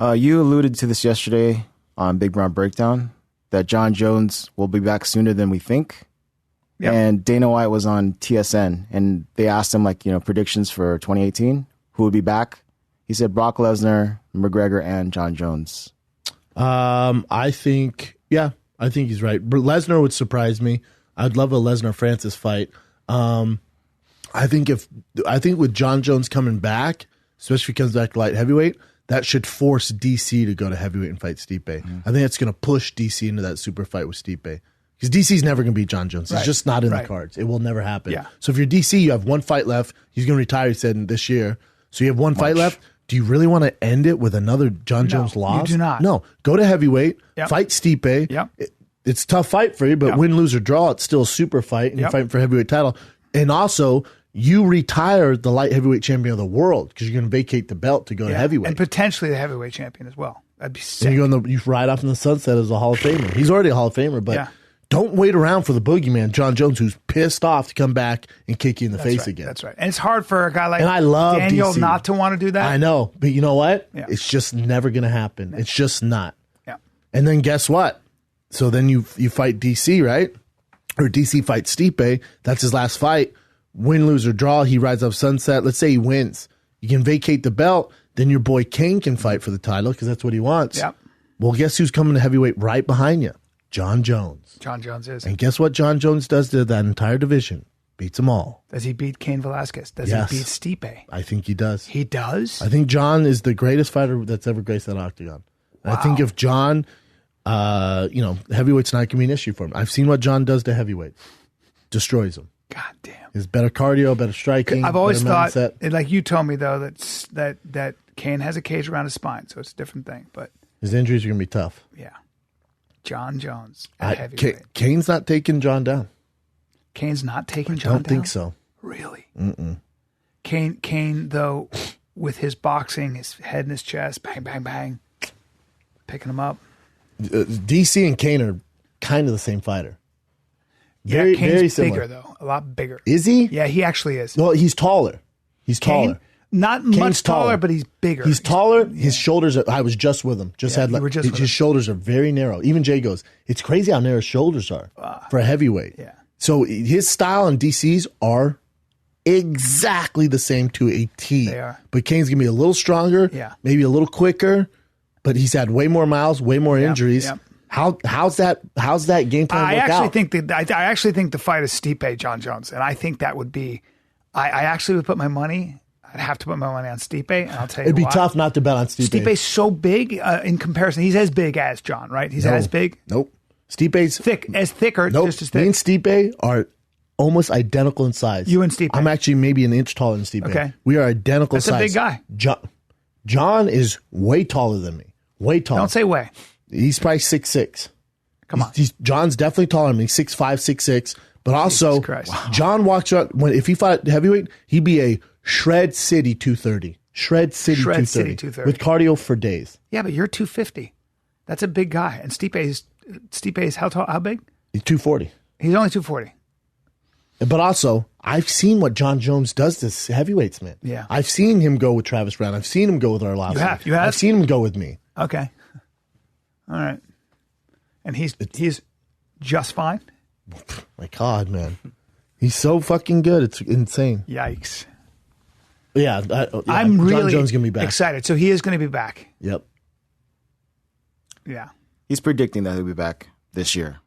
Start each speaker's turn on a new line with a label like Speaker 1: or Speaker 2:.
Speaker 1: You alluded to this yesterday on Big Brown Breakdown, that Jon Jones will be back sooner than we think. Yep. And Dana White was on TSN, and they asked him, predictions for 2018, who would be back. He said Brock Lesnar, McGregor, and Jon Jones.
Speaker 2: I think he's right. But Lesnar would surprise me. I'd love a Lesnar-Francis fight. I think with Jon Jones coming back, especially if he comes back to light heavyweight, that should force DC to go to heavyweight and fight Stipe. Mm-hmm. I think that's going to push DC into that super fight with Stipe. Because DC's never going to beat Jon Jones. It's just not in the cards. It will never happen. Yeah. So if you're DC, you have one fight left. He's going to retire, he said, this year. So you have one fight left. Do you really want to end it with another Jon Jones loss?
Speaker 3: You do not.
Speaker 2: No. Go to heavyweight, fight Stipe.
Speaker 3: Yep.
Speaker 2: It's a tough fight for you, but win, lose, or draw, it's still a super fight, and you're fighting for heavyweight title. And also, you retire the light heavyweight champion of the world because you're going to vacate the belt to go to heavyweight.
Speaker 3: And potentially the heavyweight champion as well. That'd be sick.
Speaker 2: And you ride off in the sunset as a Hall of Famer. He's already a Hall of Famer, but don't wait around for the boogeyman, Jon Jones, who's pissed off to come back and kick you in the face again.
Speaker 3: That's right. And it's hard for a guy like
Speaker 2: I love
Speaker 3: Daniel
Speaker 2: DC.
Speaker 3: not to want to do that.
Speaker 2: I know, but you know what? Yeah. It's just never going to happen. It's just not.
Speaker 3: Yeah.
Speaker 2: And then guess what? So then you fight DC, right? Or DC fights Stipe. That's his last fight. Win, lose, or draw. He rides up sunset. Let's say he wins. You can vacate the belt. Then your boy Kane can fight for the title because that's what he wants.
Speaker 3: Yep.
Speaker 2: Well, guess who's coming to heavyweight right behind you? Jon Jones.
Speaker 3: Jon Jones is.
Speaker 2: And guess what Jon Jones does to that entire division? Beats them all.
Speaker 3: Does he beat Cain Velasquez? Does he beat Stipe?
Speaker 2: I think he does.
Speaker 3: He does?
Speaker 2: I think Jon is the greatest fighter that's ever graced that octagon. Wow. I think if Jon, heavyweight's not going to be an issue for him. I've seen what Jon does to heavyweights. Destroys them.
Speaker 3: God damn.
Speaker 2: His better cardio, better striking.
Speaker 3: I've always thought, like you told me though, that Cain has a cage around his spine, so it's a different thing. But
Speaker 2: his injuries are going to be tough.
Speaker 3: Yeah. Jon Jones at heavyweight.
Speaker 2: Cain's not taking Jon down.
Speaker 3: Cain's not taking Jon down?
Speaker 2: I don't think so.
Speaker 3: Really?
Speaker 2: Mm-mm.
Speaker 3: Cain, though, with his boxing, his head in his chest, bang, bang, bang, picking him up.
Speaker 2: DC and Cain are kind of the same fighter.
Speaker 3: Cain's
Speaker 2: very similar.
Speaker 3: bigger, though. A lot bigger.
Speaker 2: Is he?
Speaker 3: Yeah, he actually is.
Speaker 2: Well, he's taller. Taller.
Speaker 3: Not Cain's much taller, but he's bigger.
Speaker 2: He's taller. Yeah. His shoulders are, I was just with him. His shoulders are very narrow. Even Jay goes, it's crazy how narrow his shoulders are for a heavyweight.
Speaker 3: Yeah.
Speaker 2: So his style and DC's are exactly the same to a T.
Speaker 3: They are.
Speaker 2: But Cain's going to be a little stronger, maybe a little quicker, but he's had way more miles, way more injuries. Yep. How's that game plan work out?
Speaker 3: I actually think the fight is Stipe Jon Jones, and I think that would be. I actually would put my money. I'd have to put my money on Stipe, and I'll tell you,
Speaker 2: it'd be tough not to bet on Stipe.
Speaker 3: Stipe's so big in comparison. He's as big as Jon, right? He's as big.
Speaker 2: Nope. Stipe's
Speaker 3: thicker.
Speaker 2: Nope.
Speaker 3: Just as thick.
Speaker 2: Me and Stipe are almost identical in size.
Speaker 3: You and Stipe.
Speaker 2: I'm actually maybe an inch taller than Stipe.
Speaker 3: Okay.
Speaker 2: We are identical size.
Speaker 3: That's a big guy.
Speaker 2: Jon is way taller than me. Way taller.
Speaker 3: Don't say way.
Speaker 2: He's probably 6'6".
Speaker 3: Come on.
Speaker 2: John's definitely taller than me, 6'5", 6'6". But also, Jon walks out, if he fought heavyweight, he'd be a Shred City 230. Shred City 230. With cardio for days.
Speaker 3: Yeah, but you're 250. That's a big guy. And Stipe's how tall? How big?
Speaker 2: He's 240.
Speaker 3: He's only 240.
Speaker 2: But also, I've seen what Jon Jones does to heavyweights, man.
Speaker 3: Yeah.
Speaker 2: I've seen him go with Travis Brown. I've seen him go with Arlovski.
Speaker 3: You have?
Speaker 2: I've seen him go with me.
Speaker 3: Okay. All right. And he's just fine?
Speaker 2: My God, man. He's so fucking good. It's insane.
Speaker 3: Yikes.
Speaker 2: Yeah.
Speaker 3: I'm really
Speaker 2: Jon Jones going to be back.
Speaker 3: Excited. So he is going to be back.
Speaker 2: Yep.
Speaker 3: Yeah.
Speaker 1: He's predicting that he'll be back this year.